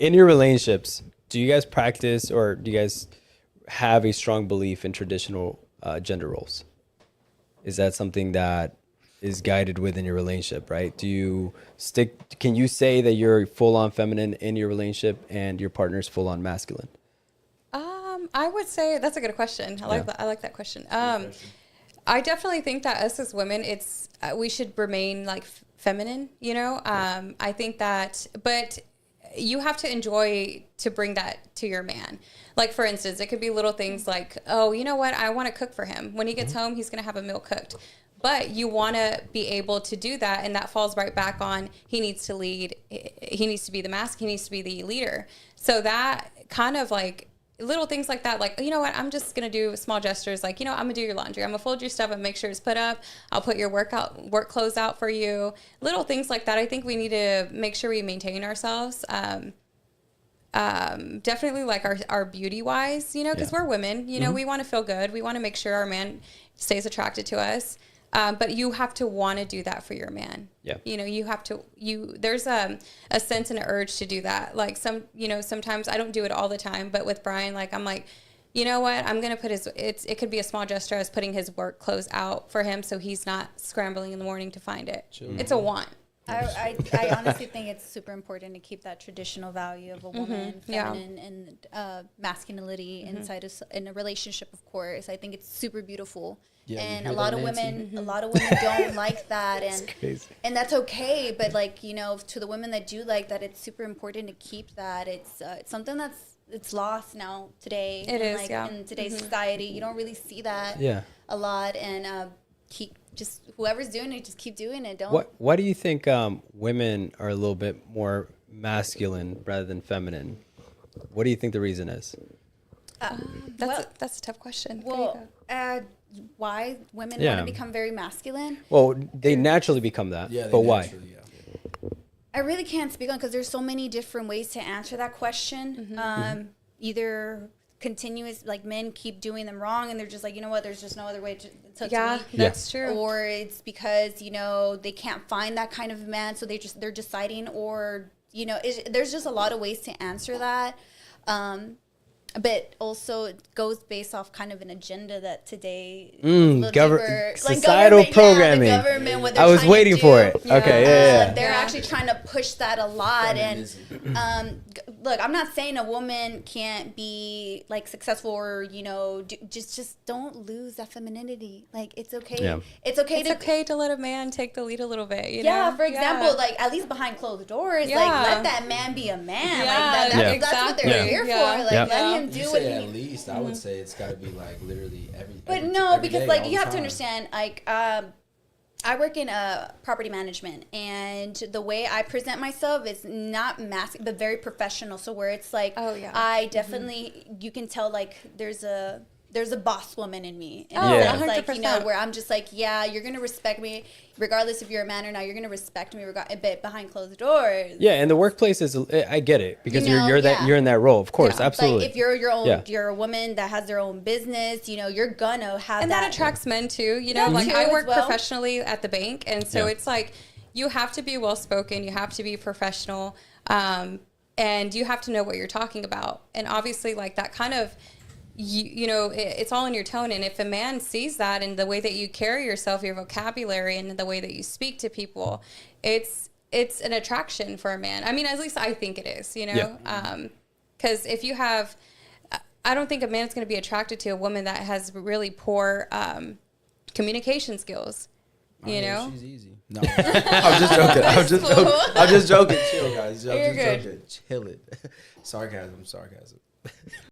In your relationships, do you guys practice or do you guys have a strong belief in traditional gender roles? Is that something that is guided within your relationship, right? Can you say that you're full on feminine in your relationship and your partner's full on masculine? I would say that's a good question. I like that question. I definitely think that us as women, we should remain like feminine, you know? I think that, but you have to enjoy to bring that to your man. Like, for instance, it could be little things like, oh, you know what? I want to cook for him. When he gets home, he's going to have a meal cooked. But you want to be able to do that. And that falls right back on, he needs to lead. He needs to be the mask. He needs to be the leader. So that kind of like little things like that, like, you know what? I'm just going to do small gestures. Like, you know, I'm going to do your laundry. I'm going to fold your stuff and make sure it's put up. I'll put your work clothes out for you. Little things like that. I think we need to make sure we maintain ourselves. Definitely like our beauty wise, you know, because we're women, you know, we want to feel good. We want to make sure our man stays attracted to us. But you have to want to do that for your man. Yeah. You know, there's a sense and an urge to do that. Like sometimes I don't do it all the time, but with Brian, like, I'm like, you know what? I'm going to put it could be a small gesture as putting his work clothes out for him so he's not scrambling in the morning to find it. Mm-hmm. It's a want. I honestly think it's super important to keep that traditional value of a woman, feminine, and masculinity in a relationship. Of course, I think it's super beautiful, and a lot of women don't like that, and that's okay. But like, you know, to the women that do like that, it's super important to keep that. It's something it's lost now today. It is, in today's society, you don't really see that a lot, and just whoever's doing it, just keep doing it. Why do you think women are a little bit more masculine rather than feminine? What do you think the reason is? That's a tough question. Well, why women want to become very masculine? Well, they naturally become that, but why? I really can't speak on because there's so many different ways to answer that question. Either continuous, like, men keep doing them wrong and they're just like, you know what, there's just no other way to that's true. Or it's because, you know, they can't find that kind of man, so they're deciding, or, you know, there's just a lot of ways to answer that. But also it goes based off kind of an agenda that today societal programming. The government, what I was waiting for it. Yeah. Okay, they're actually trying to push that a lot. Feminism. And look, I'm not saying a woman can't be like successful or, you know, just don't lose that femininity. Like, it's okay. Yeah. It's okay to let a man take the lead a little bit. You know? For example, like, at least behind closed doors, like, let that man be a man. Like, that's what they're here for. Like, let him do what he at least. I would say it's got to be like literally every. But because like you have to understand, like, I work in property management, and the way I present myself is not masculine, but very professional. So where it's like, I definitely, you can tell, like, there's a boss woman in me. And it's like, you know, where I'm just like, you're going to respect me regardless if you're a man or not. You're going to respect me but behind closed doors. Yeah, and the workplace is, I get it, because you're in that role, of course, absolutely. Like, if you're your own, you're a woman that has their own business, you know, you're gonna have and that attracts men too, you know. Like, I work professionally at the bank, and so it's like, you have to be well spoken, you have to be professional, and you have to know what you're talking about. And obviously, like, that kind of, you know, it's all in your tone. And if a man sees that in the way that you carry yourself, your vocabulary, and the way that you speak to people, it's an attraction for a man. I mean, at least I think it is, you know, because if you have, I don't think a man is going to be attracted to a woman that has really poor communication skills. You know, she's easy. No, I'm just joking. I'm just joking. Chill, guys. I'm just joking. Chill it. Sarcasm.